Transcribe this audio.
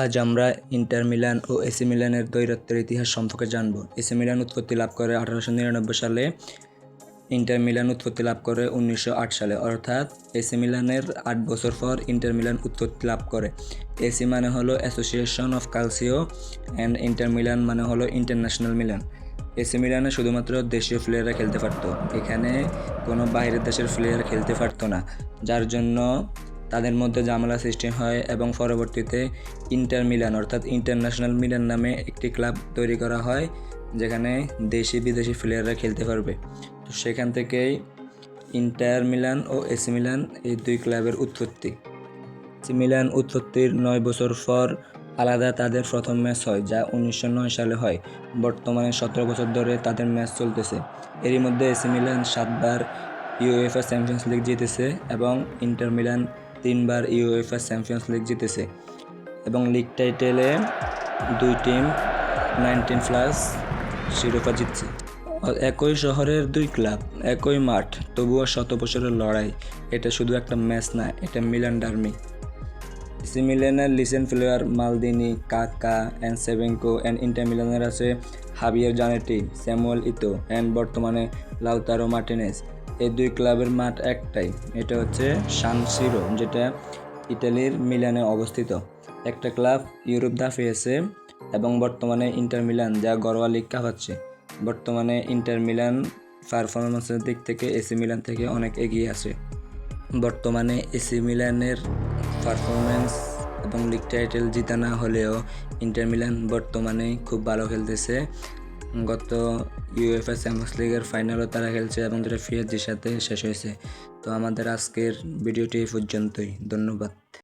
আজ আমরা inter Milan ও AC মিলানের দ্বৈরথের ইতিহাস সম্পর্কে জানব। এসি মিলান উৎপত্তি লাভ করে 1899 সালে, ইন্টার মিলান উৎপত্তি লাভ করে 1908 সালে, অর্থাৎ এসি মিলানের 8 বছর পর ইন্টার মিলান উৎপত্তি লাভ করে। এসি মানে হলো association of Calcio and inter Milan মানে হলো ইন্টারন্যাশনাল মিলান। এসি মিলানে শুধুমাত্র দেশীয় প্লেয়াররা খেলতে পারতো, এখানে কোনো বাইরের দেশের প্লেয়ার খেলতে পারতো না, যার জন্য তাদের মধ্যে ঝামেলা সৃষ্টি হয় এবং পরবর্তীতে ইন্টার মিলান অর্থাৎ ইন্টারন্যাশনাল মিলান নামে একটি ক্লাব তৈরি করা হয়, যেখানে দেশি বিদেশি প্লেয়াররা খেলতে পারবে। তো সেখান থেকেই ইন্টার মিলান ও এসি মিলান এই দুই ক্লাবের উৎপত্তি। এসি মিলান উৎপত্তির 9 বছর পর আলাদা তাদের প্রথম ম্যাচ হয়, যা 1909 সালে হয়। বর্তমানে 17 বছর ধরে তাদের ম্যাচ চলতেছে। এরই মধ্যে এসি মিলান 7 বার ইউএফএ চ্যাম্পিয়ন্স লিগ জিতেছে এবং ইন্টার মিলান 3 বার ইউএফএ চ্যাম্পিয়ন্স লিগ জিতেছে এবং লিগ টাইটেলে দুই টিম 19+ শিরোপা জিতছে। একই শহরের দুই ক্লাব, একই মাঠ, তবুও 100 বছরের লড়াই। এটা শুধু একটা ম্যাচ না, এটা মিলান ডার্মি। এসি মিলানের লিজেন্ড প্লেয়ার মালদিনি, কাকা অ্যান্ড সেভেঙ্কো অ্যান্ড ইন্টার মিলানের আছে হাবিয়ার জানেটি, স্যামুয়েল ইতো অ্যান্ড বর্তমানে লাউতারো মার্টিনেজ। এই দুই ক্লাবের মাঠ একটাই, এটা হচ্ছে সান সিরো, যেটা ইতালির মিলানে অবস্থিত। একটা ক্লাব ইউরোপ দাপিয়েছে এবং বর্তমানে ইন্টার মিলান, যা ঘরোয়া লিগ কাঁপাচ্ছে। বর্তমানে ইন্টার মিলান পারফরমেন্সের দিক থেকে এসি মিলান থেকে অনেক এগিয়ে আছে। বর্তমানে এসি মিলানের পারফরমেন্স এবং লিগ টাইটেল জিতা না হলেও ইন্টার মিলান বর্তমানে খুব ভালো খেলতেছে। গত ইউএফএ চ্যাম্পিয়ন্স লিগের ফাইনালও তারা খেলছে এবং যেটা পিএসজির সাথে শেষ হয়েছে। তো আমাদের আজকের ভিডিওটি এই পর্যন্তই। ধন্যবাদ।